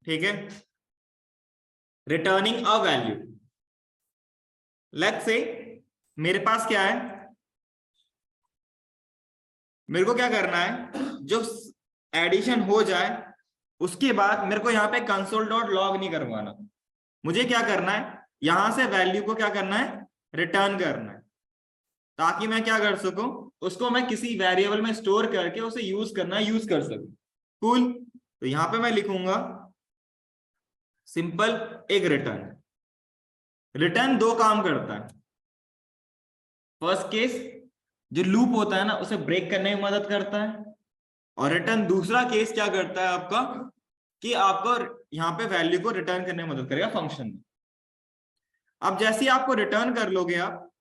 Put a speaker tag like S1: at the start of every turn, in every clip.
S1: ठीक है, returning a value. Let's say मेरे पास क्या है, मेरे को क्या करना है, जो एडिशन हो जाए उसके बाद मेरे को यहाँ पे कंसोल डॉट लॉग नहीं करवाना, मुझे क्या करना है, यहां से वैल्यू को क्या करना है, रिटर्न करना है, ताकि मैं क्या कर सकूं, उसको मैं किसी वेरिएबल में स्टोर करके उसे यूज करना है, यूज कर सकूं। कूल। तो यहां पे मैं लिखूंगा सिंपल एक रिटर्न। रिटर्न दो काम करता है। फर्स्ट केस जो लूप होता है ना उसे ब्रेक करने में मदद करता है, और रिटर्न दूसरा केस क्या करता है आपका, कि आपको यहाँ पे वैल्यू को रिटर्न करने में मदद करेगा फंक्शन में। अब जैसे ही आपको रिटर्न कर लोगे आप,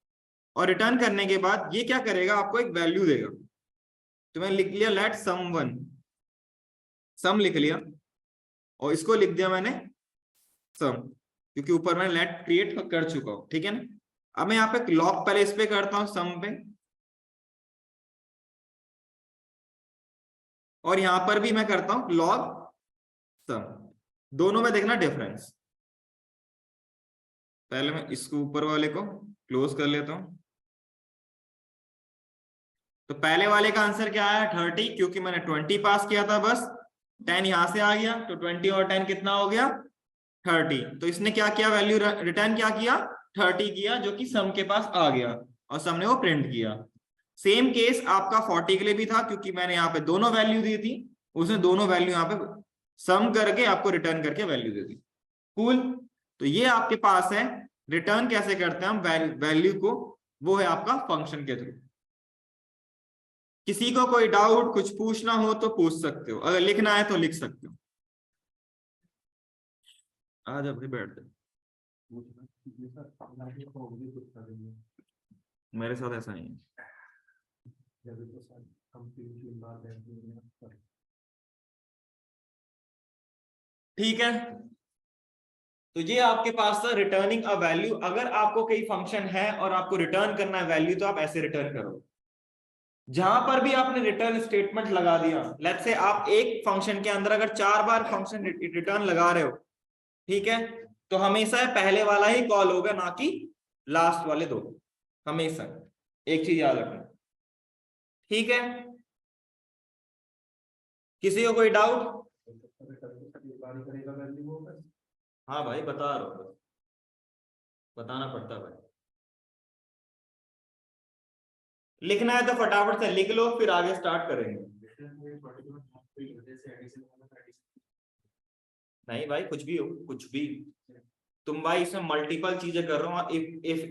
S1: और रिटर्न करने के बाद ये क्या करेगा, आपको एक वैल्यू देगा। तो मैं लिख लिया लेट सम वन, सम लिख लिया, और इसको लिख दिया मैंने सम, क्योंकि ऊपर मैं लेट क्रिएट कर चुका हूं। ठीक है ना। अब मैं यहाँ पे लॉग पहले इस पे करता हूं सम पे, और यहां पर भी मैं करता हूं लॉग सम। दोनों में देखना डिफरेंस। पहले मैं इसको ऊपर वाले को क्लोज कर लेता हूं। तो पहले वाले का आंसर क्या आया, 30, क्योंकि मैंने 20 पास किया था, बस 10 यहां से आ गया, तो 20 और 10 कितना हो गया, 30। तो इसने क्या किया, वैल्यू रिटर्न क्या किया, 30 किया, जो कि सम के पास आ गया, और सम ने वो प्रिंट किया। सेम केस आपका 40 के लिए भी था, क्योंकि मैंने यहाँ पे दोनों वैल्यू दी थी, उसने दोनों वैल्यू यहाँ पे सम करके आपको रिटर्न करके वैल्यू दे दी। कूल। तो ये आपके पास है, रिटर्न कैसे करते हैं हम वैल्यू को, वो है आपका फंक्शन के थ्रू। किसी को कोई डाउट कुछ पूछना हो तो पूछ सकते हो, अगर लिखना है तो लिख सकते हो। आज अभी बैठ जाओ, मेरे साथ ऐसा नहीं है। ठीक है, तो ये आपके पास था रिटर्निंग अ वैल्यू। अगर आपको कोई फंक्शन है और आपको रिटर्न करना है वैल्यू, तो आप ऐसे रिटर्न करो। जहां पर भी आपने रिटर्न स्टेटमेंट लगा दिया, लेट्स से आप एक फंक्शन के अंदर अगर 4 बार फंक्शन रिटर्न लगा रहे हो, ठीक है, तो हमेशा पहले वाला ही कॉल होगा, ना कि लास्ट वाले दो, हमेशा। एक चीज याद रखना। ठीक है, किसी को कोई डाउट? हाँ भाई, बता रहा हूँ, बताना पड़ता भाई। लिखना है तो फटाफट से लिख लो, फिर आगे स्टार्ट करेंगे। नहीं भाई, कुछ भी हो, कुछ भी। तुम भाई इसमें मल्टीपल चीजें कर रहे हो,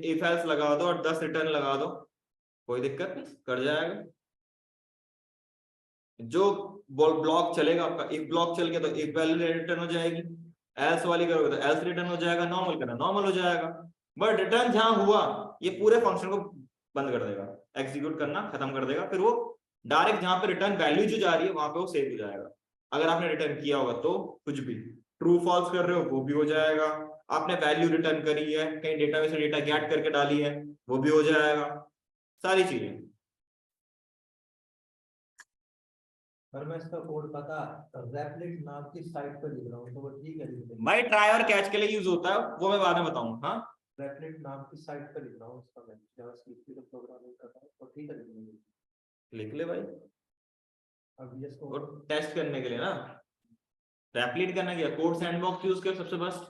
S1: इफ एल्स लगा दो और 10 रिटर्न लगा दो, कोई दिक्कत नहीं, कर जाएगा। जो ब्लॉक चलेगा आपका, इफ ब्लॉक चल गया तो इफ वैल्यू रिटर्न हो जाएगी, एल्स वाली करोगे तो एल्स रिटर्न हो जाएगा, नॉर्मल करना नॉर्मल हो जाएगा। बट रिटर्न जहां हुआ, ये पूरे फंक्शन को बंद कर देगा, एग्जीक्यूट करना खत्म कर देगा, फिर वो डायरेक्ट जहां पे रिटर्न वैल्यू जो जा रही है वहां पे वो सेव हो जाएगा। अगर आपने रिटर्न किया होगा तो कुछ भी ट्रू फॉल्स कर रहे हो वो भी हो जाएगा, आपने वैल्यू रिटर्न करी है, कहीं डेटाबेस से डेटा गेट करके डाली है, वो भी हो जाएगा, सारी चीजें।
S2: पर मैं इसका कोड पता रैपलिट नाम की साइट पर लिख रहा हूँ, तो वो ठीक है।
S1: भाई ट्राई और कैच के लिए यूज होता है, वो मैं बाद में बताऊंगा। हाँ,
S2: रैपलिट नाम की साइट पर लिख रहा हूँ, उसका मैं जावास्क्रिप्ट का प्रोग्रामिंग कर रहा हूँ, तो ठीक है
S1: लिख ले भाई।
S2: अब ये
S1: और टेस्ट करने के लिए ना, रैपलिट करना क्या, कोड सैंडबॉक्स यूज कर सबसे बेस्ट।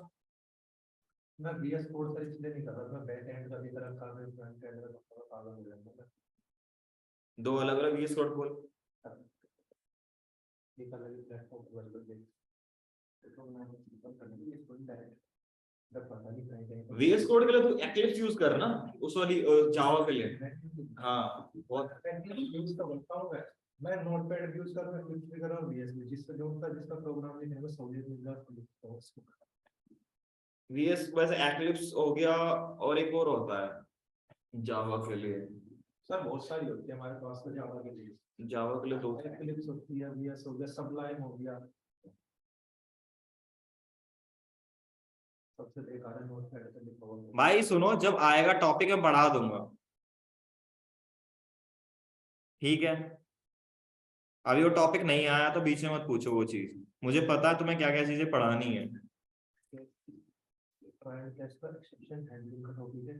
S2: मैं बीएस कोड से इसलिए नहीं कर रहा, मैं बैक एंड का भी तरह काम है, फ्रंट एंड का थोड़ा पागल हो जाऊंगा।
S1: दो अलग अलग वीएस कोड बोल।
S2: एक अलग ही प्लेटफॉर्म पर बदल दे, तो मैं सिंपल करने के लिए इसको डायरेक्ट पता नहीं कहीं
S1: वीएस कोड के लिए तू एक्लिप्स यूज कर ना, उस वाली जावा के लिए। हाँ, बहुत
S2: यूज तो करता हूं मैं नोटपैड यूज कर रहा हूं, कुछ भी कर रहा हूं, बीएस में जिससे जो होता है, जिसका प्रोग्राम लिखने में सहूलियत मिल जाती है उसको।
S1: वीएस वैसे एक्लिप्स हो गया, और एक और होता है जावा के लिए।
S2: सर बहुत सारी होती है हमारे पास तो जावा के लिए।
S1: जावा के लिए तो
S2: एक्लिप्स होती है, वीएस हो गया, सबलाइन हो गया, सबसे बेकार है नोटपैड पे लिखा हुआ।
S1: भाई सुनो, जब आएगा टॉपिक मैं बढ़ा दूंगा, ठीक है। अभी वो टॉपिक नहीं आया तो बीच में मत पूछो वो चीज, मुझे पता है तुम्हें क्या क्या चीजें पढ़ानी है।
S2: ट्रायल टेस्ट पर एक्सेप्शन हैंडलिंग का टॉपिक है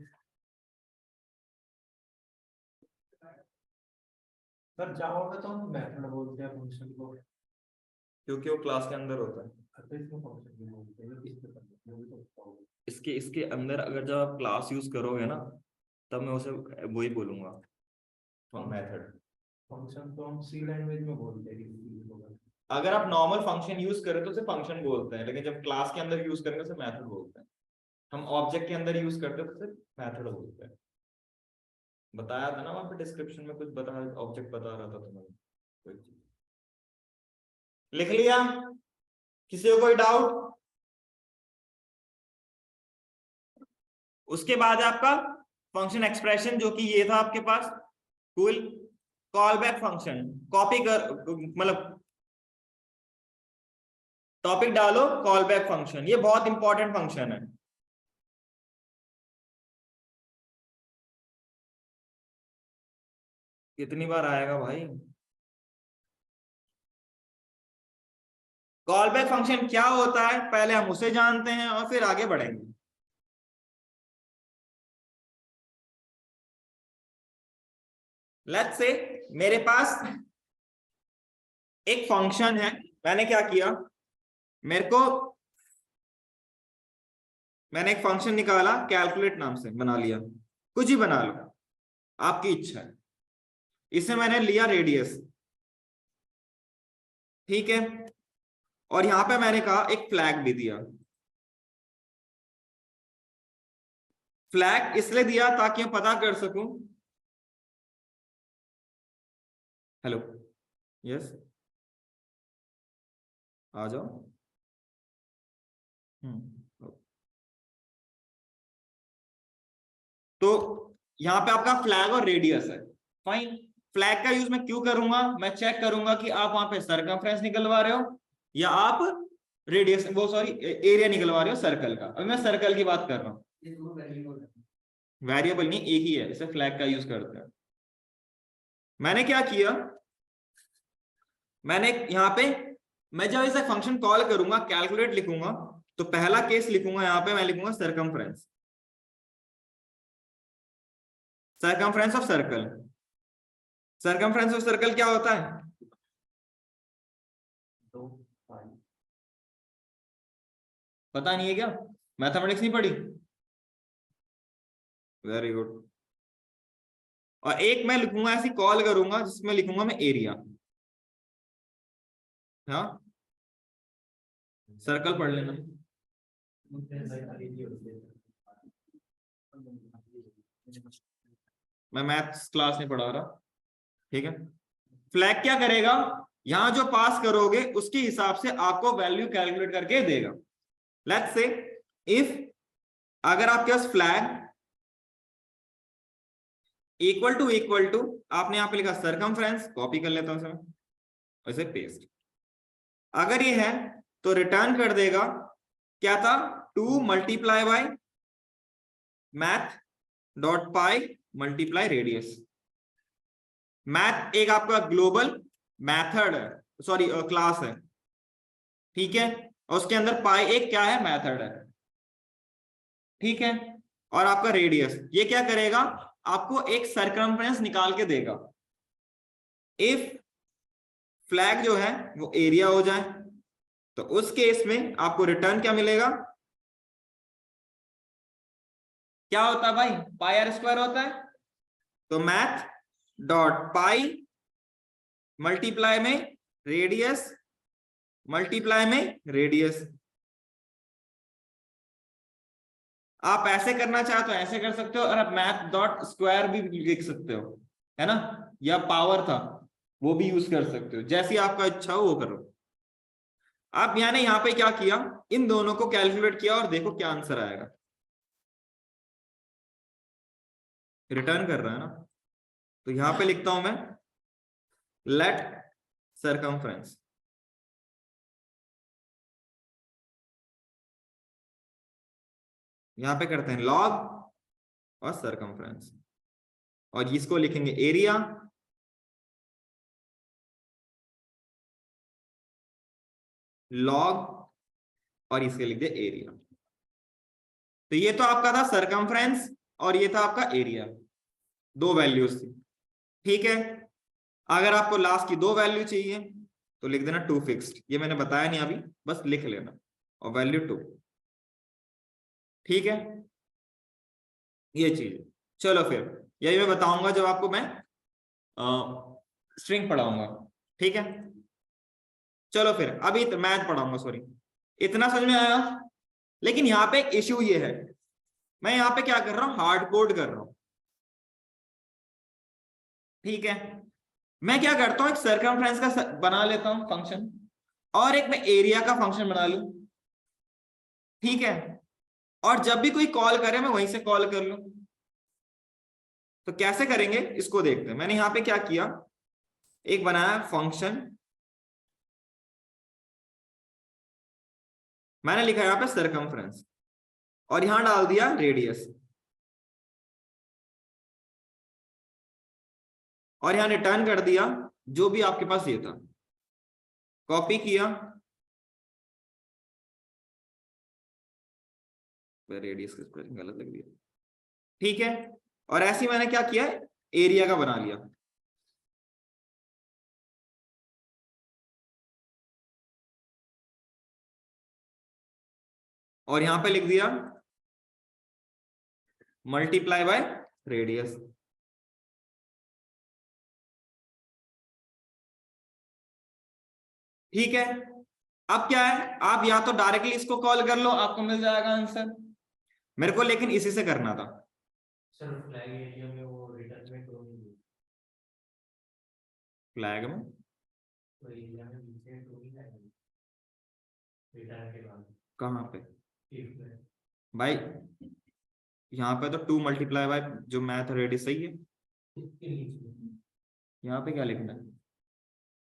S2: सर। जावा में तो हम मेथड बोलते हैं फंक्शन को,
S1: क्योंकि वो क्लास के अंदर होता है।
S2: तो इसमें फंक्शन भी बोलते हैं, किस पे करते हैं वो भी तो बताओ।
S1: इसके इसके अंदर अगर जब आप क्लास यूज करोगे ना, तब मैं उसे वही बोलूंगा मेथड।
S2: फंक्शन तो हम सी लैंग्वेज में बोलते हैं किसी चीज को।
S1: अगर आप नॉर्मल फंक्शन यूज करें तो उसे फंक्शन बोलते हैं, लेकिन जब क्लास के अंदर यूज करेंगे उसे मेथड बोलते हैं। हम ऑब्जेक्ट के अंदर यूज करते हैं तो उसे मेथड बोलते हैं। बताया था ना वहां पे डिस्क्रिप्शन में, कुछ बता ऑब्जेक्ट बता रहा था तुम्हें कोई चीज। लिख लिया? किसी को कोई डाउट? उसके बाद आपका फंक्शन एक्सप्रेशन, जो कि ये था आपके पास। Cool. Call back function copy कर, मतलब टॉपिक डालो कॉल बैक फंक्शन, ये बहुत इंपॉर्टेंट फंक्शन है। कितनी बार आएगा भाई? कॉल बैक फंक्शन क्या होता है पहले हम उसे जानते हैं और फिर आगे बढ़ेंगे। लेट्स से मेरे पास एक फंक्शन है, मैंने क्या किया, मेरे को मैंने एक फंक्शन निकाला, कैलकुलेट नाम से बना लिया, कुछ ही बना लो आपकी इच्छा है। इसे मैंने लिया रेडियस, ठीक है। और यहां पे मैंने कहा एक फ्लैग भी दिया। फ्लैग इसलिए दिया ताकि मैं पता कर सकूं। हेलो, यस, आ जाओ। तो यहाँ पे आपका फ्लैग और रेडियस है, फाइन। फ्लैग का यूज मैं क्यों करूंगा, मैं चेक करूंगा कि आप वहां पे सर्कमफ्रेंस निकलवा रहे हो या आप रेडियस, वो सॉरी एरिया निकलवा रहे हो सर्कल का। अभी मैं सर्कल की बात कर रहा हूँ, वेरिएबल नहीं, एक ही है, इसे फ्लैग का यूज करते हैं। मैंने क्या किया, मैंने यहाँ पे, मैं जब इसे फंक्शन कॉल करूंगा, कैलकुलेट लिखूंगा, तो पहला केस लिखूंगा यहाँ पे, मैं लिखूंगा circumference, circumference of circle. Circumference of circle क्या होता है? पता नहीं है क्या? मैथमेटिक्स नहीं पढ़ी? Very good. और एक मैं लिखूंगा, ऐसी कॉल करूंगा जिसमें लिखूंगा मैं एरिया। हाँ, सर्कल पढ़ लेना। मैं मैथ्स क्लास नहीं पढ़ा रहा, ठीक है। फ्लैग क्या करेगा, यहां जो पास करोगे उसके हिसाब से आपको वैल्यू कैलकुलेट करके देगा। लेट्स से इफ, अगर आपके पास फ्लैग इक्वल टू आपने यहां पे लिखा सर्कमफ्रेंस, कॉपी कर लेता हूं मैं, वैसे पेस्ट। अगर ये है तो रिटर्न कर देगा, क्या था, 2 multiply by math dot pi multiply radius. Math एक आपका ग्लोबल मेथड है, सॉरी क्लास है, ठीक है। और उसके अंदर पाई एक क्या है, मेथड है, ठीक है। और आपका रेडियस ये क्या करेगा, आपको एक सर्कमफ्रेंस निकाल के देगा। इफ फ्लैग जो है वो एरिया हो जाए तो उस केस में आपको रिटर्न क्या मिलेगा, क्या होता है भाई, पाई आर स्क्वायर होता है। तो मैथ डॉट पाई मल्टीप्लाई में रेडियस मल्टीप्लाई में रेडियस। आप ऐसे करना चाहे तो ऐसे कर सकते हो, और आप मैथ डॉट स्क्वायर भी लिख सकते हो, है ना, या पावर था वो भी यूज कर सकते हो, जैसी आपका इच्छा हो वो करो। आप यानी यहाँ पे क्या किया, इन दोनों को कैलकुलेट किया और देखो क्या आंसर आएगा। रिटर्न कर रहा है ना, तो यहां पे लिखता हूं मैं लेट सर्कमफ्रेंस, यहां पे करते हैं लॉग और सर्कमफ्रेंस, और इसको लिखेंगे एरिया लॉग और इसके लिख दिया एरिया। तो ये तो आपका था सरकमफ्रेंस और ये था आपका एरिया, दो वैल्यूज थी। ठीक है, अगर आपको लास्ट की दो वैल्यू चाहिए तो लिख देना 2 फिक्स्ड, ये मैंने बताया नहीं अभी, बस लिख लेना, और वैल्यू 2। ठीक है, ये चीज। चलो फिर यही मैं बताऊंगा जब आपको मैं स्ट्रिंग पढ़ाऊंगा। ठीक है, चलो फिर अभी मैथ पढ़ाऊंगा, सॉरी। इतना समझ में आया? लेकिन यहाँ पे एक इश्यू ये है, मैं यहाँ पे क्या कर रहा हूँ, हार्ड कोड कर रहा हूँ। ठीक है, मैं क्या करता हूँ, एक सर्कमफ्रेंस का बना लेता हूँ फंक्शन, और एक मैं एरिया का फंक्शन बना लूं। ठीक है, और जब भी कोई कॉल करे मैं वहीं से कॉल कर लूं। तो कैसे करेंगे इसको देखते हैं। मैंने यहाँ पे क्या किया, एक बनाया फंक्शन, मैंने लिखा यहाँ पे सर्कमफ्रेंस, और यहां डाल दिया रेडियस, और यहां रिटर्न कर दिया जो भी आपके पास ये था, कॉपी किया, रेडियस की स्पेलिंग गलत लग दिया। ठीक है, और ऐसे ही मैंने क्या किया, एरिया का बना लिया। और यहां पे लिख दिया मल्टीप्लाई बाय रेडियस। ठीक है, अब क्या है, आप या तो डायरेक्टली इसको कॉल कर लो, आपको मिल जाएगा आंसर। मेरे को लेकिन इसी से करना था।
S2: सर फ्लैग एरिया में वो रिटर्न में तो नहीं,
S1: फ्लैग में
S2: तो एरिया में नीचे तो नहीं आएगा रिटर्न के बाद,
S1: कहाँ पे
S2: इफ में
S1: भाई, यहाँ पे तो 2 मल्टीप्लाई बाय जो मैथ रेडियस सही है।
S2: इसके नीचे,
S1: यहाँ पे क्या लिखना है,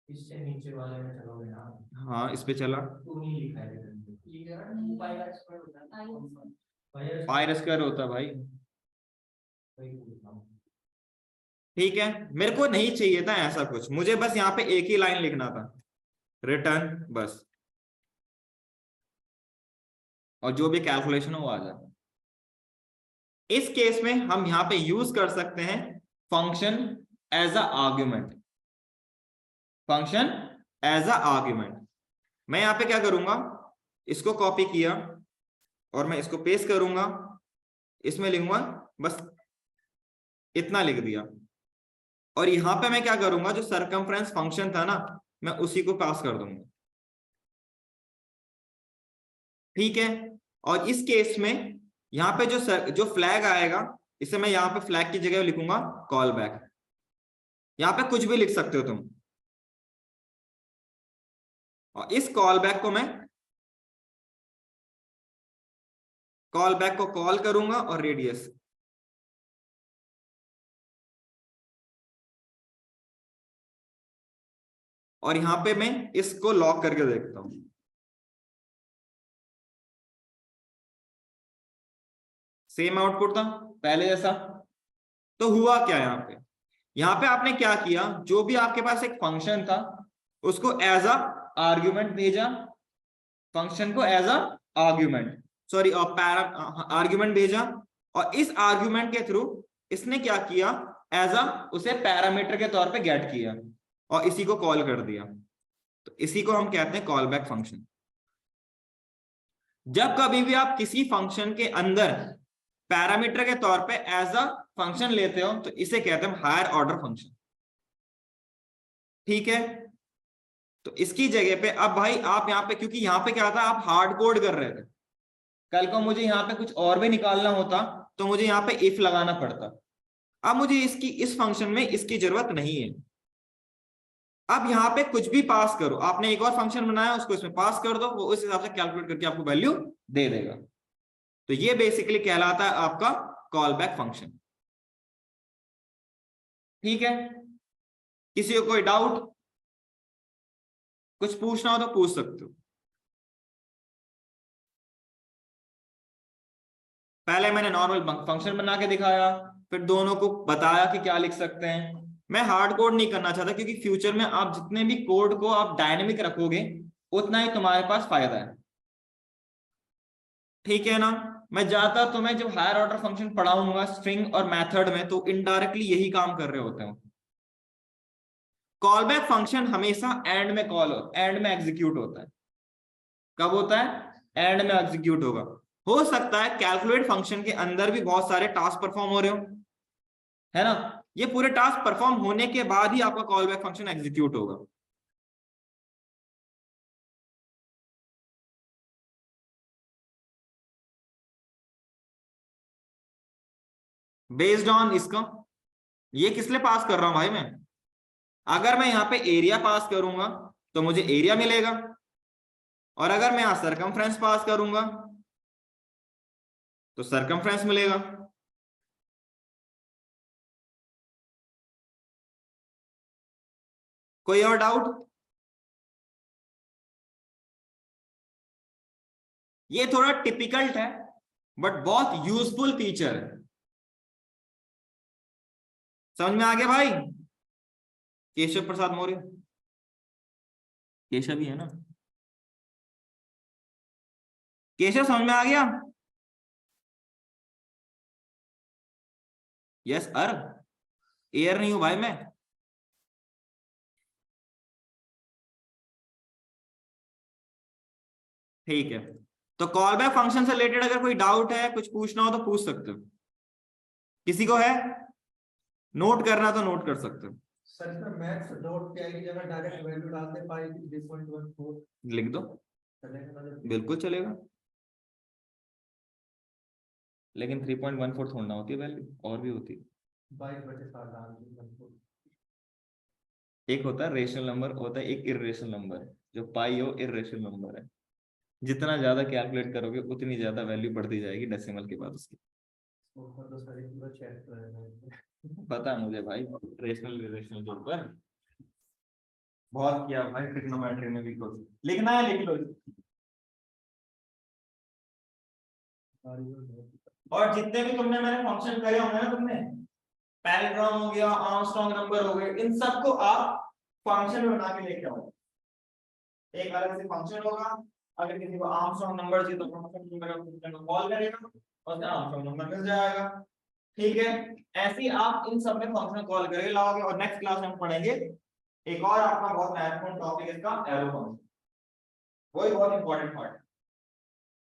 S2: इससे नीचे वाले में चलोगे ना,
S1: हाँ इस पे चला,
S2: तो नहीं लिखा है रिटर्न में, ये यार पाई का स्क्वायर होता है,
S1: पाई स्क्वायर होता है भाई।
S2: वही बोलता हूँ।
S1: ठीक है, मेरे को नहीं चाहिए था ऐसा कुछ, मुझे बस यहाँ पे एक ही लाइन लिखना था, रिटर्न, बस, और जो भी कैलकुलेशन हो वो आ जाए। इस केस में हम यहाँ पे यूज कर सकते हैं function as a argument, function as a argument. मैं यहाँ पे क्या करूंगा, इसको कॉपी किया और मैं इसको पेस्ट करूंगा, इसमें लिखूंगा बस इतना लिख दिया, और यहां पे मैं क्या करूंगा, जो सरकमफ्रेंस फंक्शन था ना, मैं उसी को पास कर दूंगा। ठीक है, और इस केस में यहाँ पे जो फ्लैग आएगा, इसे मैं यहाँ पे फ्लैग की जगह लिखूंगा कॉल बैक। यहाँ पे कुछ भी लिख सकते हो तुम, और इस कॉल बैक को मैं कॉल बैक को कॉल करूंगा और रेडियस, और यहां पे मैं इसको लॉक करके देखता हूं। सेम आउटपुट था पहले जैसा। तो हुआ क्या यहाँ पे आपने क्या किया, जो भी आपके पास एक फंक्शन था उसको एज अ आर्ग्यूमेंट भेजा, फंक्शन को as a argument, sorry argument भेजा, और इस आर्ग्यूमेंट के थ्रू इसने क्या किया, एज अ उसे पैरामीटर के तौर पे गेट किया और इसी को कॉल कर दिया। तो इसी को हम कहते हैं कॉल बैक फंक्शन। जब कभी भी आप किसी फंक्शन के अंदर पैरामीटर के तौर पे एज अ फंक्शन लेते हो तो इसे कहते हैं हायर ऑर्डर फंक्शन। ठीक है, तो इसकी जगह पे अब भाई आप यहाँ पे, क्योंकि यहाँ पे क्या था, आप हार्ड कोड कर रहे थे, कल को मुझे यहाँ पे कुछ और भी निकालना होता तो मुझे यहाँ पे इफ लगाना पड़ता। अब मुझे इस फंक्शन में इसकी जरूरत नहीं है। अब यहाँ पे कुछ भी पास करो, आपने एक और फंक्शन बनाया उसको इसमें पास कर दो, वो उस हिसाब से कैलकुलेट करके आपको वैल्यू दे देगा। तो ये बेसिकली कहलाता है आपका कॉल बैक फंक्शन। ठीक है, किसी को कोई डाउट, कुछ पूछना हो तो पूछ सकते हो। पहले मैंने नॉर्मल फंक्शन बना के दिखाया, फिर दोनों को बताया कि क्या लिख सकते हैं। मैं हार्ड कोड नहीं करना चाहता, क्योंकि फ्यूचर में आप जितने भी कोड को आप डायनेमिक रखोगे उतना ही तुम्हारे पास फायदा है, ठीक है ना। मैं ज्यादा तुम्हें जब हायर ऑर्डर फंक्शन पढ़ाऊंगा स्ट्रिंग और मेथड में, तो इनडायरेक्टली यही काम कर रहे होते हैं। कॉल बैक फंक्शन हमेशा एंड में एग्जीक्यूट होता है। कब होता है? एंड में एग्जीक्यूट होगा। हो सकता है कैलकुलेट फंक्शन के अंदर भी बहुत सारे टास्क परफॉर्म हो रहे हो, है ना। ये पूरे टास्क परफॉर्म होने के बाद ही आपका कॉल बैक फंक्शन एग्जीक्यूट होगा। बेस्ड ऑन इसका, ये किस लिए पास कर रहा हूं भाई मैं? अगर मैं यहाँ पे एरिया पास करूंगा तो मुझे एरिया मिलेगा, और अगर मैं यहां सरकमफ्रेंस पास करूंगा तो सरकमफ्रेंस मिलेगा। कोई और डाउट? ये थोड़ा टिपिकल्ट है बट बहुत यूजफुल फीचर है। समझ में आ गया भाई? केशव प्रसाद मौर्य, केशव ही है ना? केशव समझ में आ गया? यस अर, एयर नहीं हूं भाई मैं। ठीक है, तो कॉल बैक फंक्शन से रिलेटेड अगर कोई डाउट है, कुछ पूछना हो तो पूछ सकते हो। किसी को है? नोट करना तो नोट कर सकते हो।
S2: सर इसमें मैक्स डॉट पी आई की जगह डायरेक्ट वैल्यू डालते पाई की 3.14
S1: लिख दो,
S2: चलेगा ना?
S1: बिल्कुल चलेगा। लेकिन 3.14 थोड़ा होती है वैल्यू, और भी होती है।
S2: 22/7 डाल दी।
S1: एक होता है रेशनल नंबर, होता है एक इर्रेशनल नंबर। जो पाई हो इर्रेशनल नंबर है। जितना ज्यादा कैलकुलेट करोगे उतनी ज्यादा वैल्यू बढ़ती जाएगी डेसिमल के बाद उसकी।
S2: ऊपर तो सारी पूरा चैप्टर है।
S1: पता है मुझे भाई, रेशनल इर्रेशनल के ऊपर बहुत किया भाई, ट्रिग्नोमेट्री में भी कुछ लिखना है लिख लो। और जितने भी तुमने मैंने फंक्शन करे होंगे ना तुमने, पैरेलग्राम हो गया, आर्मस्ट्रांग नंबर हो गए, इन सबको आप फंक्शन में बना के लेके आओ। एक अलग से फंक्शन होगा, अगर किसी को आर्मस्ट्रांग नंबर चाहिए तो फंक्शन नंबर को कॉल करेगा और उसका आर्मस्ट्रांग नंबर मिल जाएगा। ठीक है, ऐसे ही आप इन सब में फंक्शन कॉल करके लाओगे। और नेक्स्ट क्लास में हम पढ़ेंगे एक और आपका बहुत महत्वपूर्ण टॉपिक, इसका एरो फंक्शन। वही बहुत इंपॉर्टेंट पार्ट है।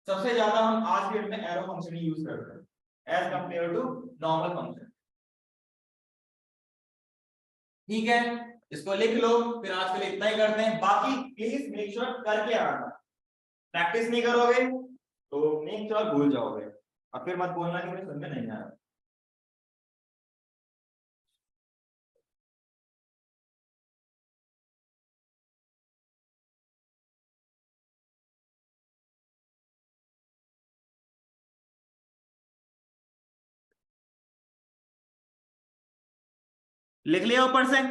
S1: सबसे ज्यादा हम आज के डेट में एरो फंक्शन ही यूज करते हैं as compare to normal function. ठीक है, इसको लिख लो। फिर आज के लिए इतना ही करते हैं, बाकी प्लीज मेक श्योर करके आना। प्रैक्टिस नहीं करोगे तो मेक श्योर भूल जाओगे, और फिर मत बोलना कि मुझे समझ में नहीं आया। लिख लिया ऊपर से?